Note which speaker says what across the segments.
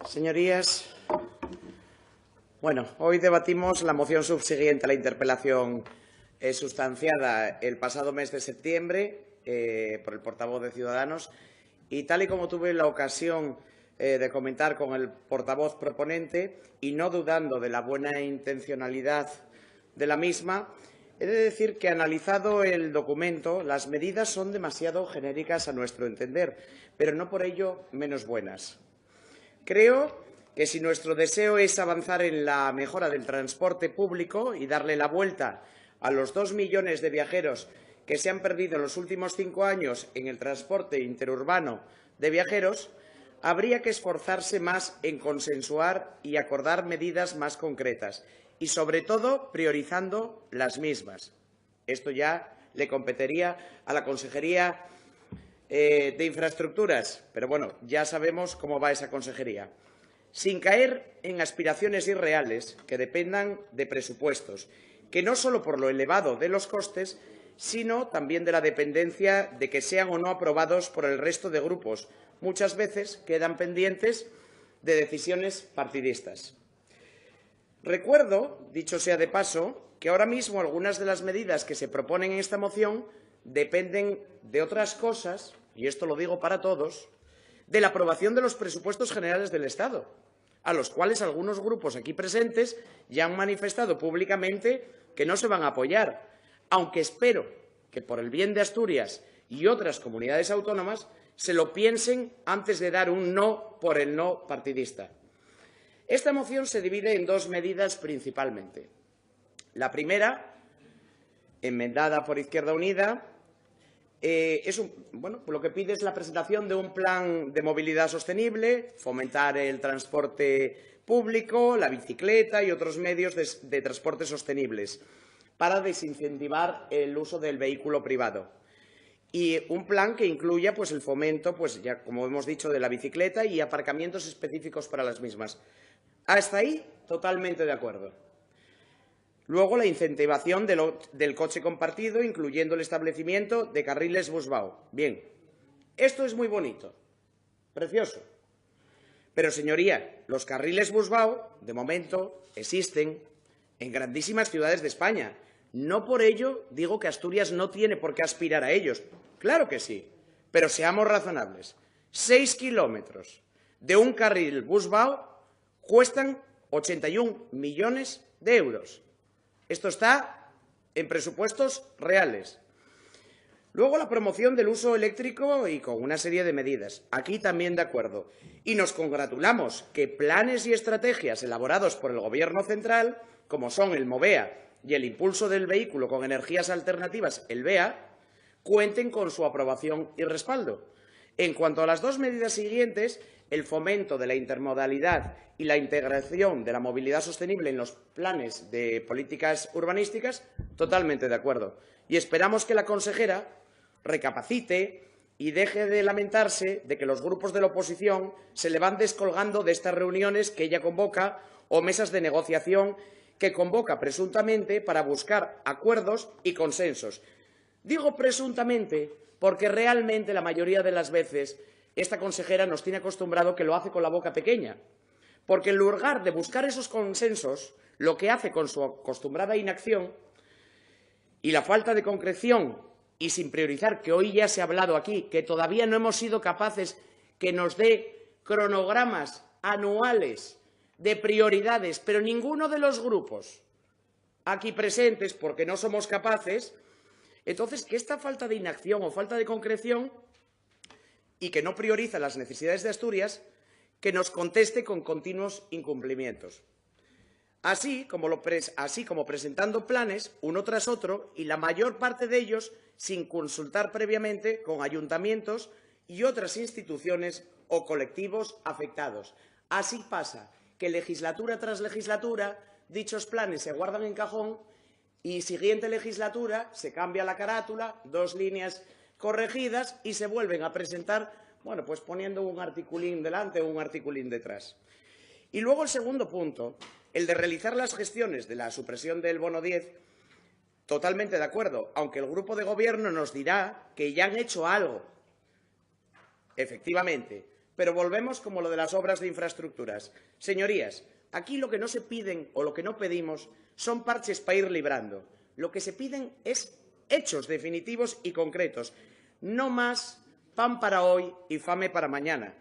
Speaker 1: Señorías, hoy debatimos la moción subsiguiente a la interpelación sustanciada el pasado mes de septiembre por el portavoz de Ciudadanos y tal y como tuve la ocasión de comentar con el portavoz proponente y no dudando de la buena intencionalidad de la misma, he de decir que, analizado el documento, las medidas son demasiado genéricas a nuestro entender, pero no por ello menos buenas. Creo que si nuestro deseo es avanzar en la mejora del transporte público y darle la vuelta a los 2 millones de viajeros que se han perdido en los últimos 5 años en el transporte interurbano de viajeros, habría que esforzarse más en consensuar y acordar medidas más concretas y, sobre todo, priorizando las mismas. Esto ya le competiría a la Consejería de Infraestructuras, pero ya sabemos cómo va esa consejería. Sin caer en aspiraciones irreales que dependan de presupuestos, que no solo por lo elevado de los costes, sino también de la dependencia de que sean o no aprobados por el resto de grupos. Muchas veces quedan pendientes de decisiones partidistas. Recuerdo, dicho sea de paso, que ahora mismo algunas de las medidas que se proponen en esta moción dependen de otras cosas, y esto lo digo para todos, de la aprobación de los presupuestos generales del Estado, a los cuales algunos grupos aquí presentes ya han manifestado públicamente que no se van a apoyar, aunque espero que, por el bien de Asturias y otras comunidades autónomas, se lo piensen antes de dar un no por el no partidista. Esta moción se divide en 2 medidas principalmente. La primera, enmendada por Izquierda Unida, lo que pide es la presentación de un plan de movilidad sostenible, fomentar el transporte público, la bicicleta y otros medios de transporte sostenibles para desincentivar el uso del vehículo privado. Y un plan que incluya el fomento, ya como hemos dicho, de la bicicleta y aparcamientos específicos para las mismas. Hasta ahí, totalmente de acuerdo. Luego, la incentivación del coche compartido, incluyendo el establecimiento de carriles busbao. Bien, esto es muy bonito, precioso. Pero, señoría, los carriles busbao, de momento, existen en grandísimas ciudades de España. No por ello digo que Asturias no tiene por qué aspirar a ellos. Claro que sí, pero seamos razonables. 6 kilómetros de un carril busbao cuestan 81 millones de euros. Esto está en presupuestos reales. Luego, la promoción del uso eléctrico y con una serie de medidas. Aquí también de acuerdo. Y nos congratulamos que planes y estrategias elaborados por el Gobierno central, como son el Movea y el impulso del vehículo con energías alternativas, el VEA, cuenten con su aprobación y respaldo. En cuanto a las 2 medidas siguientes, el fomento de la intermodalidad y la integración de la movilidad sostenible en los planes de políticas urbanísticas, totalmente de acuerdo. Y esperamos que la consejera recapacite y deje de lamentarse de que los grupos de la oposición se le van descolgando de estas reuniones que ella convoca o mesas de negociación que convoca presuntamente para buscar acuerdos y consensos. Digo presuntamente porque realmente la mayoría de las veces esta consejera nos tiene acostumbrado que lo hace con la boca pequeña, porque en lugar de buscar esos consensos, lo que hace con su acostumbrada inacción y la falta de concreción y sin priorizar, que hoy ya se ha hablado aquí, que todavía no hemos sido capaces que nos dé cronogramas anuales de prioridades, pero ninguno de los grupos aquí presentes, porque no somos capaces, entonces que esta falta de inacción o falta de concreción y que no prioriza las necesidades de Asturias, que nos conteste con continuos incumplimientos. Así como presentando planes uno tras otro y la mayor parte de ellos sin consultar previamente con ayuntamientos y otras instituciones o colectivos afectados. Así pasa que legislatura tras legislatura dichos planes se guardan en cajón y siguiente legislatura se cambia la carátula, 2 líneas corregidas y se vuelven a presentar, poniendo un articulín delante o un articulín detrás. Y luego el segundo punto, el de realizar las gestiones de la supresión del bono 10, totalmente de acuerdo, aunque el grupo de gobierno nos dirá que ya han hecho algo. Efectivamente, pero volvemos como lo de las obras de infraestructuras. Señorías, aquí lo que no se piden o lo que no pedimos son parches para ir librando. Lo que se piden es hechos definitivos y concretos, no más pan para hoy y fame para mañana,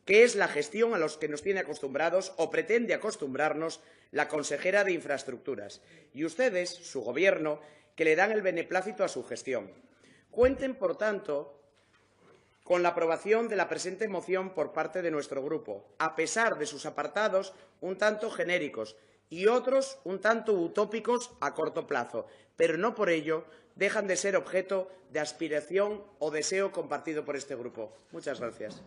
Speaker 1: que es la gestión a los que nos tiene acostumbrados o pretende acostumbrarnos la consejera de Infraestructuras y ustedes, su Gobierno, que le dan el beneplácito a su gestión. Cuenten, por tanto, con la aprobación de la presente moción por parte de nuestro Grupo, a pesar de sus apartados un tanto genéricos y otros un tanto utópicos a corto plazo, pero no por ello dejan de ser objeto de aspiración o deseo compartido por este Grupo. Muchas gracias.